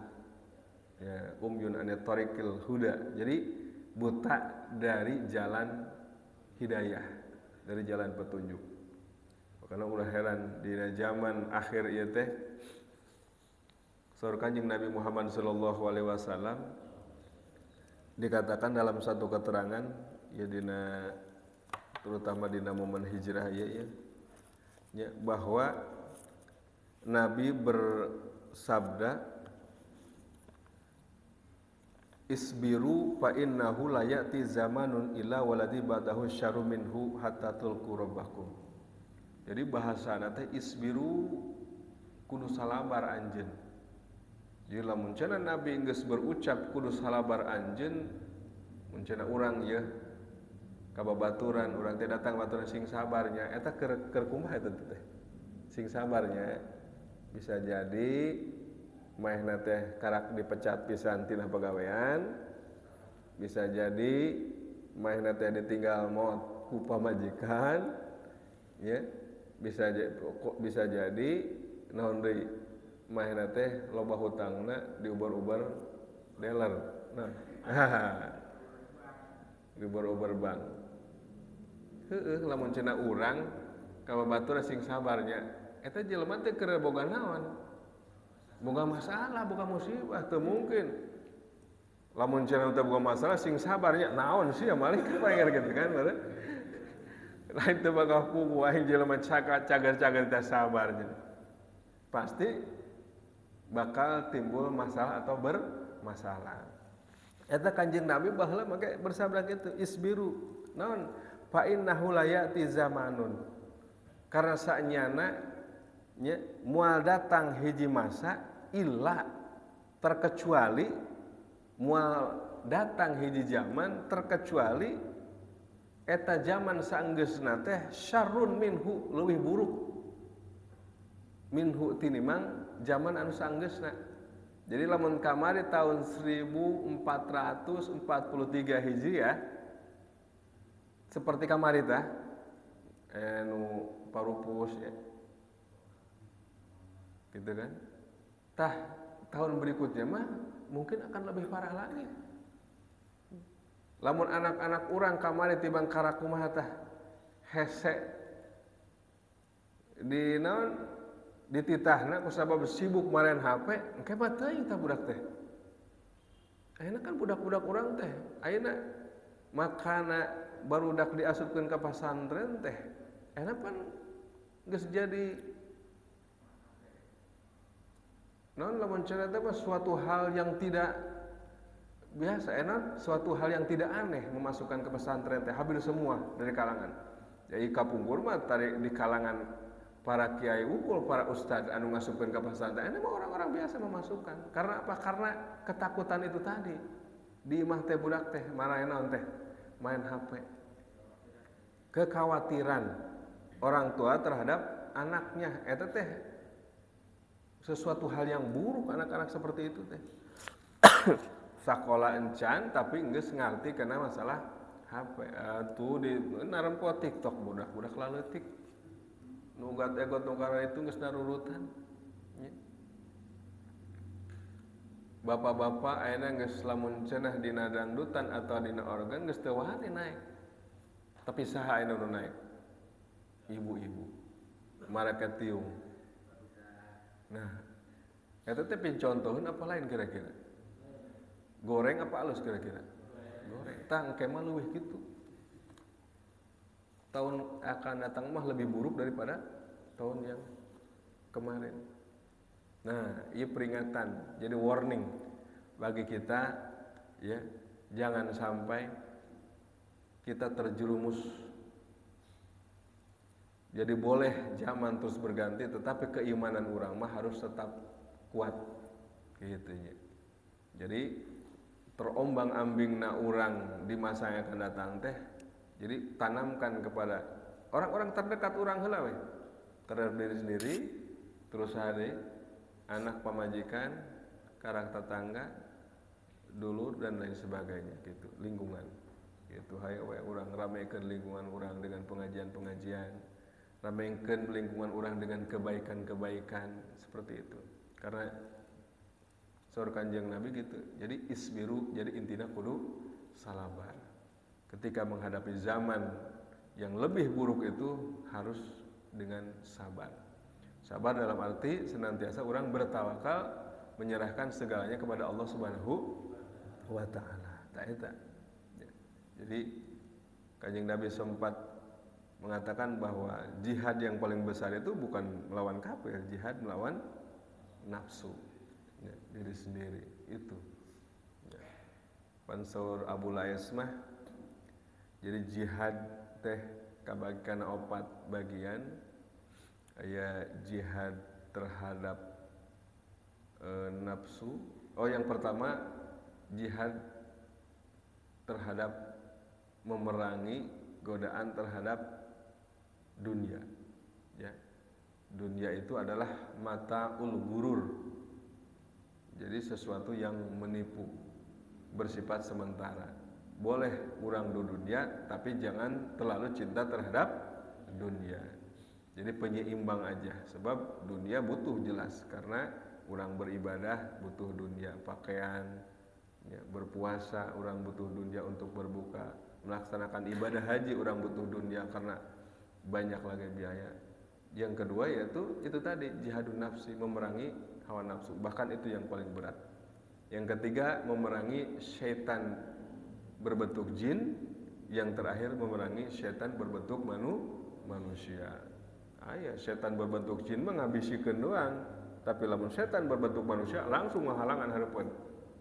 Ya, umyun an tariqil huda. Jadi buta dari jalan hidayah, dari jalan petunjuk. Karena ulah heran di zaman akhir ieu teh saur Kanjeng Nabi Muhammad sallallahu alaihi wasallam dikatakan dalam satu keterangan ya dina terutama dina momen hijrah ya bahwa Nabi bersabda isbiru fa innahu la ya'ti zamanun illa waladi ba'dahu syarru minhu hatta tulqu rabbakum. Jadi bahasana teh isbiru kudu salabar anjeun. Jadi lamun cenah Nabi geus berucap kudu salabar anjeun, mun cenah urang ye kababaturan urang teh datang baturan sing sabarnya eta keur kumaha eta teh. Sing sabarnya bisa jadi maehna teh karak dipecat pisan tina pagawean, bisa jadi maehna teh ditinggal maut ku pamajikan, ya. Bisa jadi naon deui maehna teh loba hutangna diuber-uber dealer. Nah. Diuber-uber bank. Heueuh lamun cenah urang kababaturan sing sabarnya eta jelema teh keur boga naon? Boga masalah, boga musibah, teu mungkin. Lamun cenah teu boga masalah sing sabarnya naon sih malik panger gitu kan bener. Lain teu bakal pugu aing jelema cagar-cagar teh sabarnya. Pasti bakal timbul masalah atau bermasalah. Eta Kanjeng Nabi baheula make bersabda kitu, isbiru. Naon? Fa innahu la ya'ti zamanun. Karena saenyana nya moal datang hiji masa illa terkecuali moal datang hiji zaman terkecuali eta zaman saenggeusna teh syarrun minhu leuwih buruk minhu tinimang zaman anu saenggeusna. Jadi lamun kamari tahun 1443 Hijriah seperti kamari tah anu parupus ya. Gitu kan? Tah tahun berikutnya mah mungkin akan lebih parah lagi. Lamun anak-anak urang kamari tibang karakumaha tah hese di naon dititahna kusabab sibuk maren HP engke mah teuing tah budak teh. Ayeuna kan budak-budak urang teh ayeuna makana barudak diasupkeun ka pasantren teh ayeuna pan geus jadi naon lamun cenah teh suatu hal yang tidak biasa, suatu hal yang tidak aneh memasukkan ke pesantren teh habil semua dari kalangan. Jadi kapungkur mah tarik di kalangan para kiai unggul, para ustadz anu ngasupkeun ka pesantren, ini mah orang-orang biasa memasukkan. Karena apa? Karena ketakutan itu tadi. Di imah teh budak teh marahin naon teh main HP. Kekhawatiran orang tua terhadap anaknya eta teh sesuatu hal yang buruk anak-anak seperti itu teh. Sakola encan tapi geus ngarti kena masalah HP. Tuh di narempo TikTok budak-budak laleutik. nugat egot nukara itu geus darurutan. Bapak-bapak ayeuna geus lamun cenah dina dangdutan atau dina organ geus teu wani naik. Tapi saha ayeuna nu naik? Ibu-ibu. Marake tiung. Nah, eta teh contohkeun apa lain kira-kira? Goreng apa alus kira-kira? Goreng. Tah engke mah leuwih kitu. Tahun akan datang mah lebih buruk daripada tahun yang kemarin. Nah, ini peringatan, jadi warning bagi kita, ya, jangan sampai kita terjerumus. Jadi boleh zaman terus berganti, tetapi keimanan orang mah harus tetap kuat, gitu ya. Jadi terombang-ambingna orang di masa yang akan datang teh, jadi tanamkan kepada orang-orang terdekat orang heula we, terhadap diri sendiri, terus hari anak pamajikan, karakter tetangga, dulur dan lain sebagainya gitu, lingkungan. Gitu hayo we urang ramekeun lingkungan urang dengan pengajian-pengajian, ramekeun lingkungan urang dengan kebaikan-kebaikan seperti itu. Karena saur Kanjeng Nabi gitu. Jadi isbiru, jadi intina kudu salabar. Ketika menghadapi zaman yang lebih buruk itu harus dengan sabar. Sabar dalam arti senantiasa orang bertawakal, menyerahkan segalanya kepada Allah Subhanahu wa taala. Jadi Kanjeng Nabi sempat mengatakan bahwa jihad yang paling besar itu bukan melawan kafir, jihad melawan nafsu, ya, diri sendiri itu. Ya. Pansur Abu Lais mah, jadi jihad teh kabagian opat bagian. Ya, jihad terhadap nafsu. Oh, yang pertama jihad terhadap memerangi godaan terhadap dunia. Ya, dunia itu adalah mataul ghurur. Jadi sesuatu yang menipu, bersifat sementara. Boleh kurang di dunia, tapi jangan terlalu cinta terhadap dunia. Jadi penyeimbang aja, sebab dunia butuh jelas, karena orang beribadah butuh dunia, pakaian, ya, berpuasa orang butuh dunia untuk berbuka, melaksanakan ibadah haji orang butuh dunia karena banyak lagi biaya. Yang kedua yaitu itu tadi jihadun nafsi, memerangi hawa nafsu, bahkan itu yang paling berat. Yang ketiga memerangi syaitan berbentuk jin, yang terakhir memerangi syaitan berbentuk manusia. Aya setan berbentuk jin mah ngabisikeun doang, tapi lamun setan berbentuk manusia langsung ngahalangan hareupeun.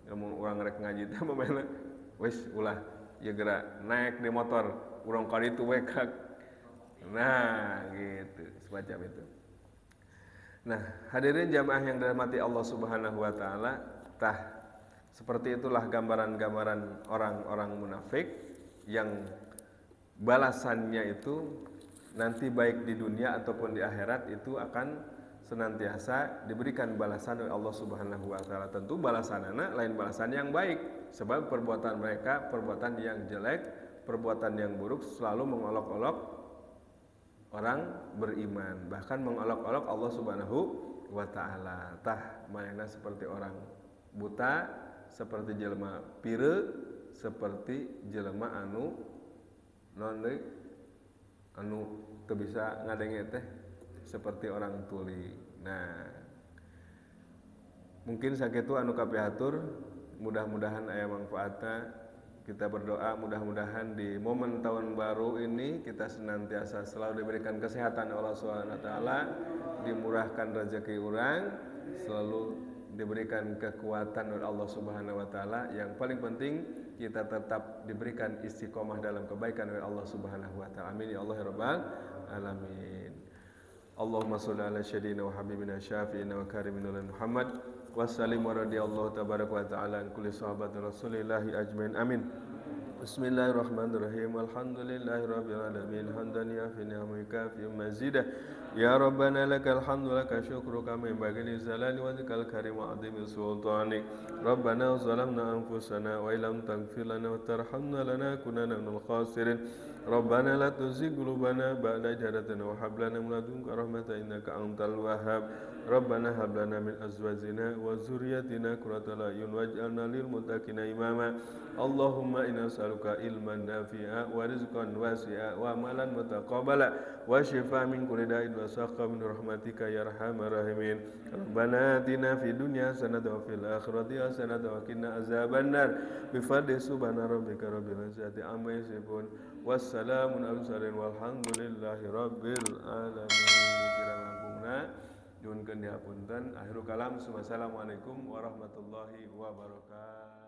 Lamun urang rek ngaji teh mamana wis ulah ieu geura naik di motor urang ka ditu we kak. Nah, gitu, semacam itu. Nah, hadirin jamaah yang dirahmati Allah Subhanahu wa taala, tah seperti itulah gambaran-gambaran orang-orang munafik yang balasannya itu nanti baik di dunia ataupun di akhirat itu akan senantiasa diberikan balasan oleh Allah Subhanahu wa taala. Tentu balasanana lain balasan yang baik, sebab perbuatan mereka perbuatan yang jelek, perbuatan yang buruk, selalu mengolok-olok orang beriman, bahkan mengolok-olok Allah Subhanahu wa taala. Tah manehna seperti orang buta, seperti jelema pire, seperti jelema anu non anu teu bisa ngadenge teh seperti orang tuli. Nah, mungkin sakitu anu kapihatur, mudah-mudahan aya manfaatna. Kita berdoa mudah-mudahan di momen tahun baru ini kita senantiasa selalu diberikan kesehatan Allah Subhanahu wa taala, dimurahkan rezeki urang, selalu diberikan kekuatan oleh Allah Subhanahu wa taala. Yang paling penting kita tetap diberikan istiqomah dalam kebaikan oleh Allah Subhanahu wa taala. Amin ya Allah ya rabbal alamin. Allahumma shalli ala sayyidina wa habibina syafi'ina wa karimina Muhammad wa sallim wa radiyallahu tabaraka wa ta'ala an kulli sahabati rasulillahi ajmain. Amin. Bismillahirrahmanirrahim. Alhamdulillahirabbil alamin. Hamdan yafi ni'amika fi mazidah. Ya Rabbana lakal hamdu laka syukruka min bagili zalali wa dzikal karim wa azimi sultanik. Rabbana zalamna anfusana wa illam taghfir lana wa tarhamna lanakunanna minal khasirin. Rabbana la tuzigh qulubana ba'da idh hadaytana wa hab lana min ladunka rahmatan innaka antal wahhab. Rabbana hab lana min azwajina wa dzurriyyatina qurrata a'yun waj'alna lil muttaqina imama. Allahumma inna nas'aluka ilman nafi'a wa rizqan wasi'a wa amalan mutaqabbala wa shifaa min kulli da'in wa saqam min rahmatika ya arhamar rahimin. Rabbana atina fid dunya hasanatan wa fil akhirati hasanatan wa qina azabannar. Bi fadli subhana rabbika rabbil izzati amma yasifun. Wassalamun ala mursalin walhamdulillahi rabbil alamin. Kirang langkungna nyuwunkeun dihapunten. Akhirul kalam. Wassalamualaikum warahmatullahi wabarakatuh.